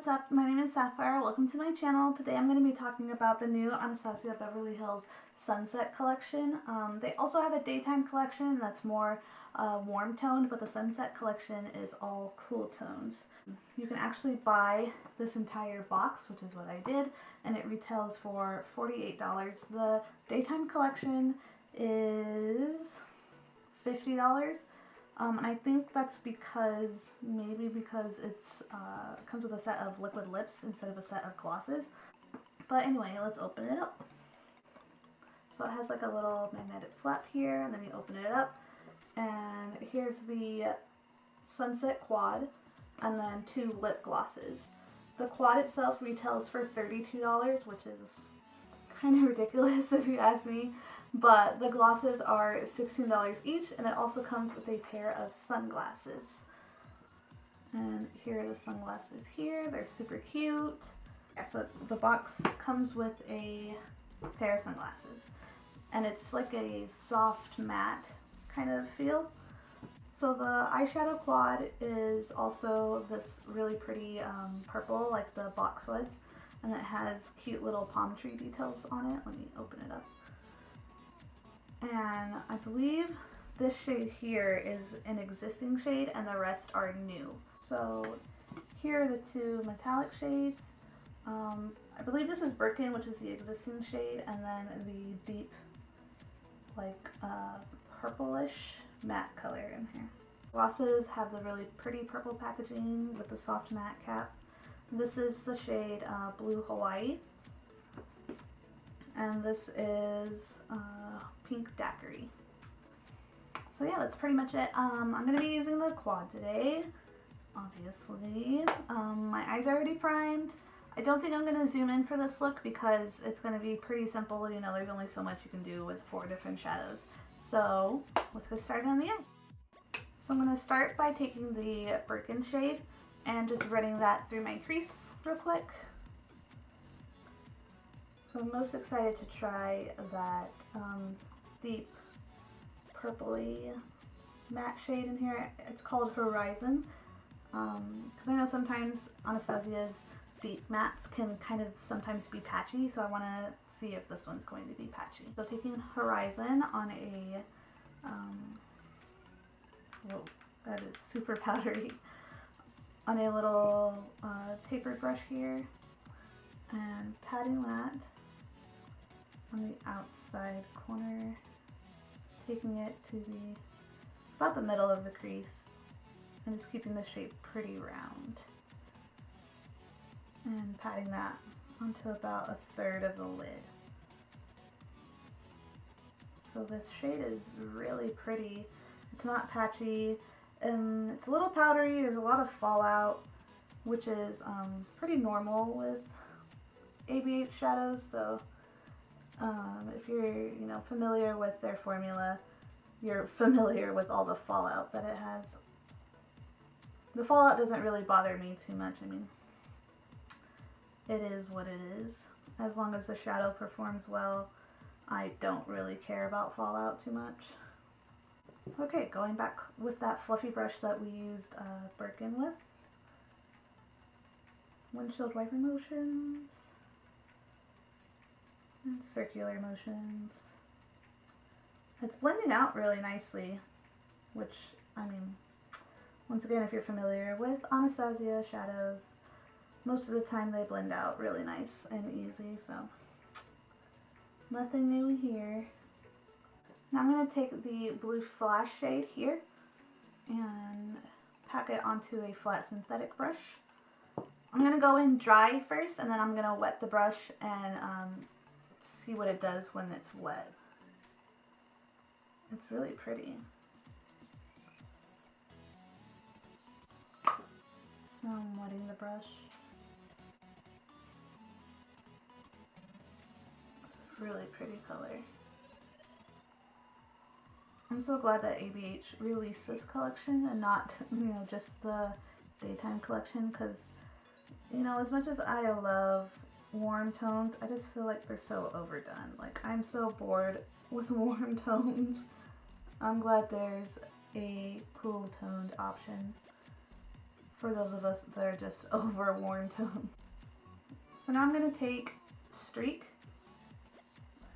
what's up? My name is Sapphire. Welcome to my channel. Today I'm going to be talking about the new Anastasia Beverly Hills Sunset collection. They also have a daytime collection that's more warm toned, but the Sunset collection is all cool tones. You can actually buy this entire box, which is what I did, and it retails for $48. The daytime collection is $50. And I think that's maybe because it's comes with a set of liquid lips instead of a set of glosses. But anyway, let's open it up. So it has like a little magnetic flap here, and then you open it up, and here's the Sunset Quad, and then 2 lip glosses. The quad itself retails for $32, which is kind of ridiculous if you ask me. But the glosses are $16 each, and it also comes with a pair of sunglasses. And here are the sunglasses here. They're super cute. Yeah, so the box comes with a pair of sunglasses. And it's like a soft matte kind of feel. So the eyeshadow quad is also this really pretty purple like the box was. And it has cute little palm tree details on it. Let me open it up. And I believe this shade here is an existing shade and the rest are new. So here are the 2 metallic shades. I believe this is Birkin, which is the existing shade, and then the deep like purplish matte color in here. Glosses have the really pretty purple packaging with the soft matte cap. This is the shade Blue Hawaii. And this is Pink Daiquiri. So yeah, that's pretty much it. I'm going to be using the quad today, obviously. My eyes are already primed. I don't think I'm going to zoom in for this look because it's going to be pretty simple. You know, there's only so much you can do with 4 different shadows. So let's get started on the eye. So I'm going to start by taking the Birkin shade and just running that through my crease real quick. So I'm most excited to try that deep purpley matte shade in here. It's called Horizon. Because I know sometimes Anastasia's deep mattes can kind of sometimes be patchy, so I want to see if this one's going to be patchy. So taking Horizon on a, whoa, that is super powdery, on a little tapered brush here, and patting that on the outside corner, taking it to about the middle of the crease, and just keeping the shape pretty round, and patting that onto about 1/3 of the lid. So this shade is really pretty. It's not patchy, and it's a little powdery. There's a lot of fallout, which is pretty normal with ABH shadows. So if you're, familiar with their formula, you're familiar with all the fallout that it has. The fallout doesn't really bother me too much. I mean, it is what it is. As long as the shadow performs well, I don't really care about fallout too much. Okay, going back with that fluffy brush that we used Birkin with. Windshield wiper motions. And circular motions. It's blending out really nicely, which, I mean, once again, if you're familiar with Anastasia shadows, most of the time they blend out really nice and easy, so nothing new here. Now I'm going to take the Blue Flash shade here and pack it onto a flat synthetic brush. I'm going to go in dry first, and then I'm going to wet the brush and see what it does when it's wet. It's really pretty. So I'm wetting the brush. It's a really pretty color. I'm so glad that ABH released this collection and not, just the daytime collection, because, as much as I love warm tones, I just feel like they're so overdone. Like, I'm so bored with warm tones. I'm glad there's a cool toned option for those of us that are just over warm tone. So now I'm going to take Streak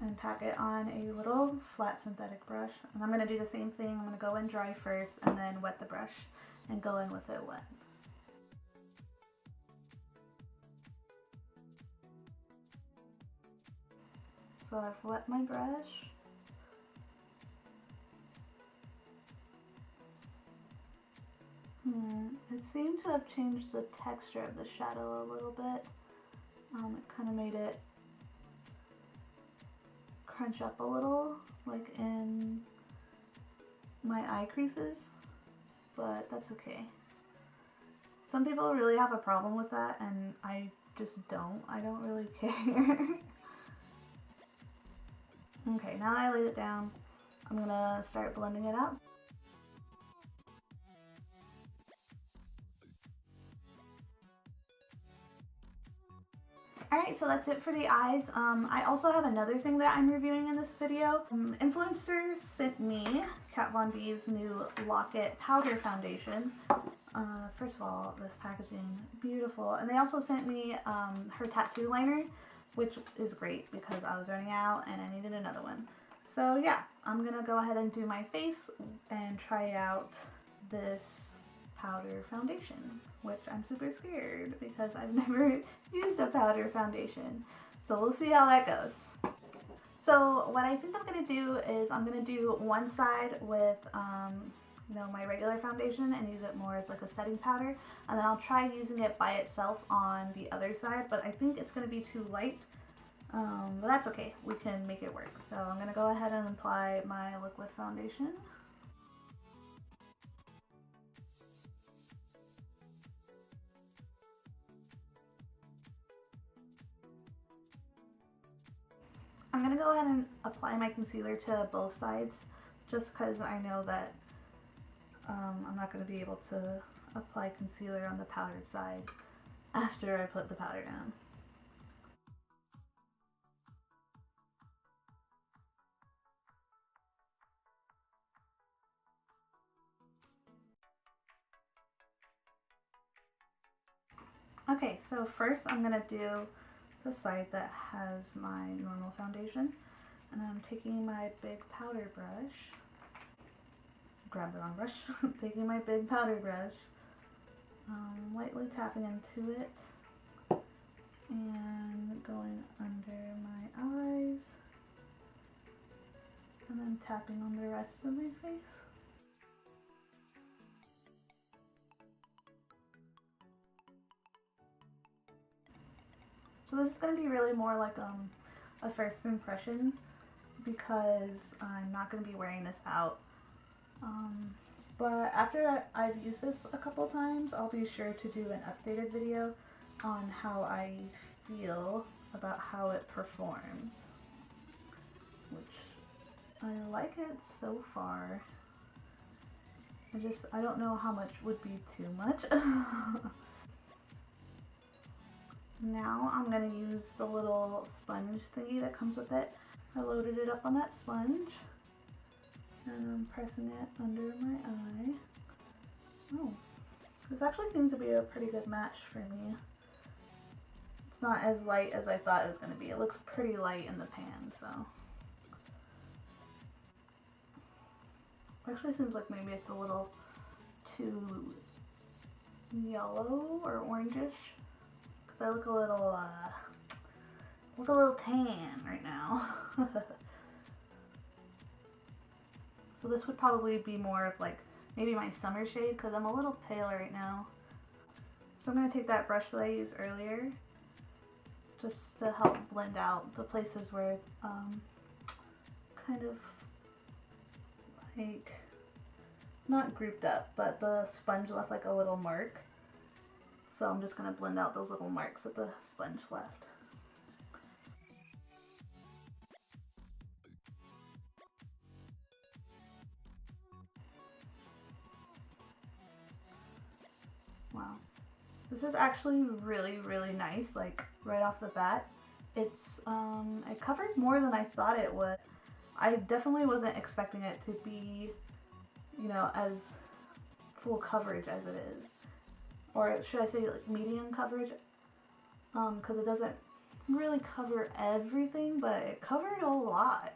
and pack it on a little flat synthetic brush. And I'm going to do the same thing. I'm going to go in dry first and then wet the brush and go in with it wet. So I've wet my brush. It seemed to have changed the texture of the shadow a little bit. It kind of made it crunch up a little, like in my eye creases, but that's okay. Some people really have a problem with that, and I just don't. I don't really care. Okay, now that I laid it down, I'm gonna start blending it out. Alright, so that's it for the eyes. I also have another thing that I'm reviewing in this video. Influencer sent me Kat Von D's new Locket Powder Foundation. First of all, this packaging, beautiful. And they also sent me her tattoo liner, which is great because I was running out and I needed another one. So yeah, I'm gonna go ahead and do my face and try out this powder foundation, which I'm super scared because I've never used a powder foundation. So we'll see how that goes. So what I think I'm going to do is I'm going to do one side with my regular foundation and use it more as like a setting powder, and then I'll try using it by itself on the other side, but I think it's going to be too light. But that's okay, we can make it work. So I'm going to go ahead and apply my liquid foundation. I'm going to go ahead and apply my concealer to both sides just because I know that I'm not going to be able to apply concealer on the powdered side after I put the powder down. Okay, so first I'm going to do the side that has my normal foundation, and I'm taking my big powder brush, grab the wrong brush, taking my big powder brush, lightly tapping into it and going under my eyes and then tapping on the rest of my face. So this is going to be really more like a first impressions because I'm not going to be wearing this out. But after I've used this a couple times, I'll be sure to do an updated video on how I feel about how it performs. Which I like it so far. I don't know how much would be too much. Now I'm going to use the little sponge thingy that comes with it. I loaded it up on that sponge and I'm pressing it under my eye. Oh, this actually seems to be a pretty good match for me. It's not as light as I thought it was going to be. It looks pretty light in the pan, so. Actually seems like maybe it's a little too yellow or orangish. I look a little tan right now. So this would probably be more of like maybe my summer shade because I'm a little pale right now. So I'm going to take that brush that I used earlier just to help blend out the places where kind of like not grouped up, but the sponge left like a little mark. So I'm just going to blend out those little marks that the sponge left. Wow. This is actually really, really nice, like right off the bat. It's, it covered more than I thought it would. I definitely wasn't expecting it to be, as full coverage as it is. or should I say like medium coverage, because it doesn't really cover everything, but it covered a lot.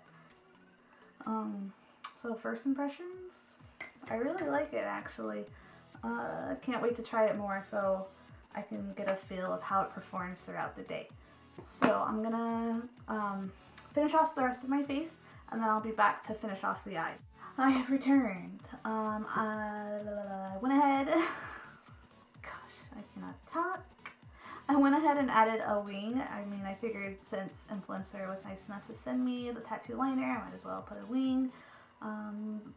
So first impressions, I really like it actually. Can't wait to try it more so I can get a feel of how it performs throughout the day. So I'm gonna finish off the rest of my face, and then I'll be back to finish off the eyes. I have returned. I went ahead, gosh, I cannot talk. I went ahead and added a wing. I mean, I figured since Influencer was nice enough to send me the tattoo liner, I might as well put a wing.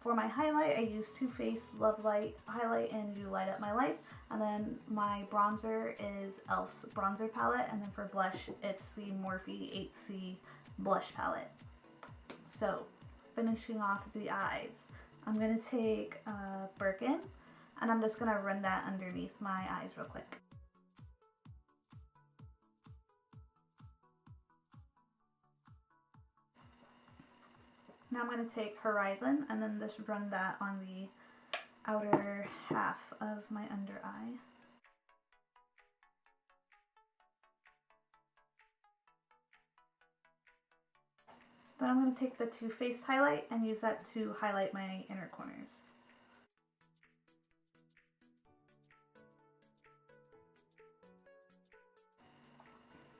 For my highlight, I used Too Faced Love Light Highlight and You Light Up My Life. And then my bronzer is e.l.f.'s bronzer palette. And then for blush, it's the Morphe 8C blush palette. So, finishing off the eyes, I'm going to take Birkin, and I'm just going to run that underneath my eyes real quick. Now I'm going to take Horizon and then just run that on the outer half of my under eye. Then I'm going to take the Too Faced highlight and use that to highlight my inner corners.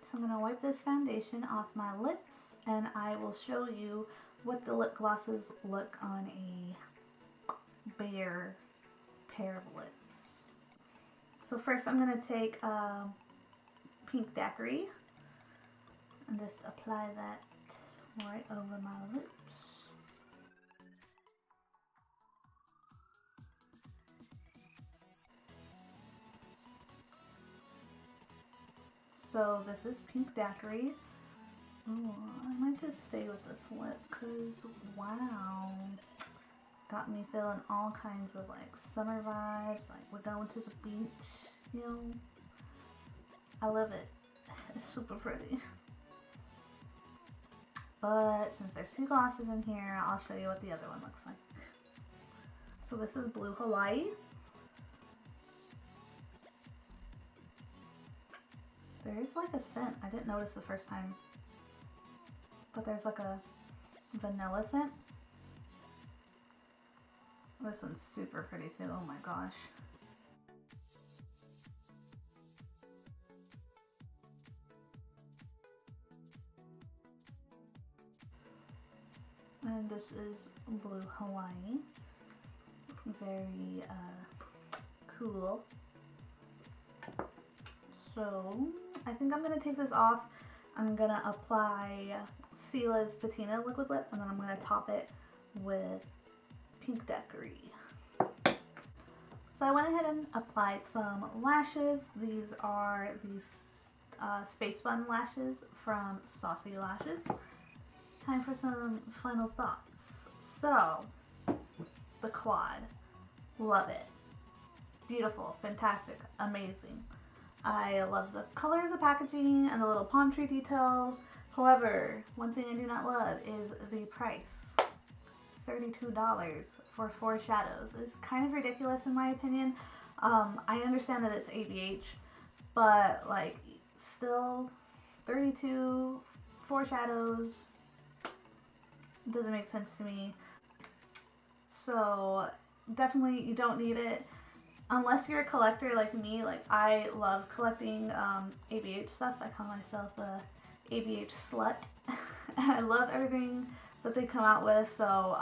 So I'm going to wipe this foundation off my lips, and I will show you what the lip glosses look on a bare pair of lips. So first I'm going to take Pink Daiquiri and just apply that right over my lips. So this is Pink Daiquiri. Ooh, I might just stay with this lip because, wow, got me feeling all kinds of like summer vibes, like we're going to the beach, you know. I love it. It's super pretty. But since there's two glosses in here, I'll show you what the other one looks like. So this is Blue Hawaii. There is like a scent. I didn't notice the first time. But there's like a vanilla scent. This one's super pretty too, oh my gosh. And this is Blue Hawaii. Very cool. So I think I'm gonna take this off. I'm gonna apply Sila's Patina liquid lip, and then I'm gonna top it with Pink Daiquiri. So I went ahead and applied some lashes. These are these Space Bun lashes from Saucy Lashes. Time for some final thoughts. So, the quad. Love it. Beautiful, fantastic, amazing. I love the color of the packaging and the little palm tree details. However, one thing I do not love is the price. $32 for 4 shadows is kind of ridiculous in my opinion. I understand that it's ABH, but like still 32, 4 shadows doesn't make sense to me. So definitely you don't need it. Unless you're a collector like me, like I love collecting ABH stuff. I call myself a ABH slut. I love everything that they come out with. So,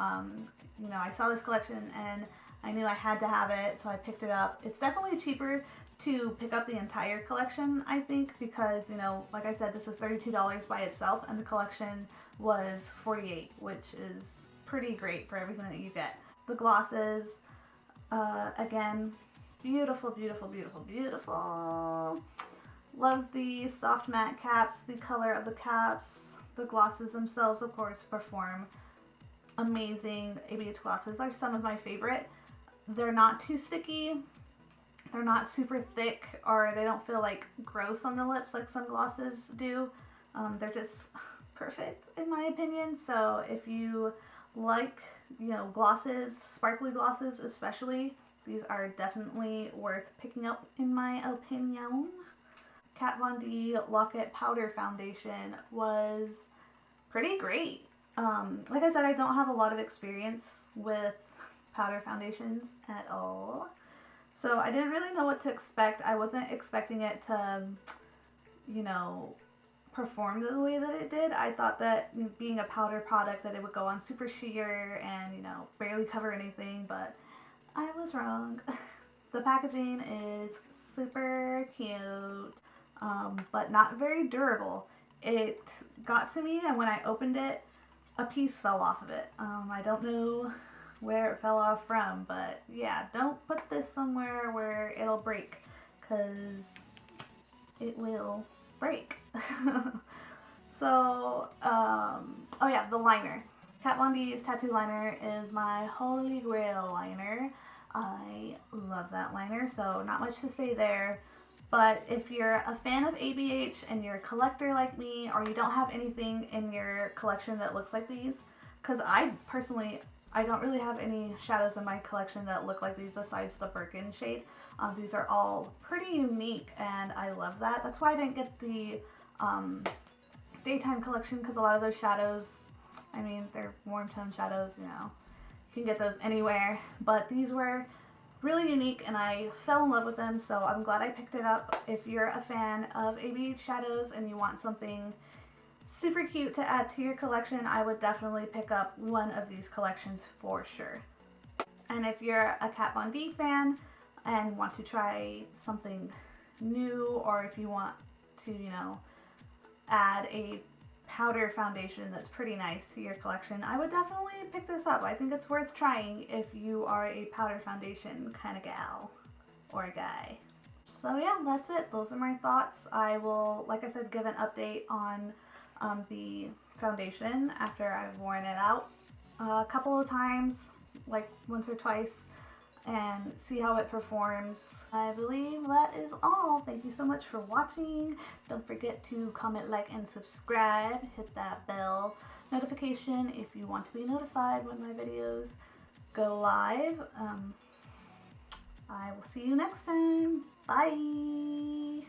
you know, I saw this collection and I knew I had to have it, so I picked it up. It's definitely cheaper to pick up the entire collection, I think, because, you know, like I said, this is $32 by itself, and the collection was $48, which is pretty great for everything that you get. The glosses, again, beautiful, beautiful, beautiful, beautiful. Love the soft matte caps, the color of the caps. The glosses themselves, of course, perform amazing. ABH glosses are some of my favorite. They're not too sticky. They're not super thick, or they don't feel like gross on the lips like some glosses do. They're just perfect in my opinion. So if you like, you know, glosses, sparkly glosses especially, These are definitely worth picking up in my opinion. Kat Von D Lock-It Powder Foundation was pretty great. Like I said, I don't have a lot of experience with powder foundations at all. So I didn't really know what to expect. I wasn't expecting it to, you know, perform the way that it did. I thought that being a powder product that it would go on super sheer and, you know, barely cover anything, but I was wrong. The packaging is super cute, but not very durable. It got to me, and when I opened it, a piece fell off of it. I don't know where it fell off from, but yeah, don't put this somewhere where it'll break, because it will break. So, oh yeah, the liner. Kat Von D's tattoo liner is my holy grail liner. I love that liner, so not much to say there. But if you're a fan of ABH and you're a collector like me, or you don't have anything in your collection that looks like these, because I personally, I don't really have any shadows in my collection that look like these besides the Birkin shade. These are all pretty unique, and I love that. That's why I didn't get the daytime collection, because a lot of those shadows, I mean, they're warm tone shadows, you know. You can get those anywhere, but these were really unique and I fell in love with them, so I'm glad I picked it up. If you're a fan of ABH shadows and you want something super cute to add to your collection, I would definitely pick up one of these collections for sure. And if you're a Kat Von D fan and want to try something new, or if you want to, you know, add a powder foundation that's pretty nice to your collection, I would definitely pick this up. I think it's worth trying if you are a powder foundation kind of gal or guy. So yeah, that's it. Those are my thoughts. I will, like I said, give an update on the foundation after I've worn it out a couple of times, like once or twice, and see how it performs. I believe that is all. Thank you so much for watching. Don't forget to comment, like, and subscribe. Hit that bell notification if you want to be notified when my videos go live. I will see you next time. Bye!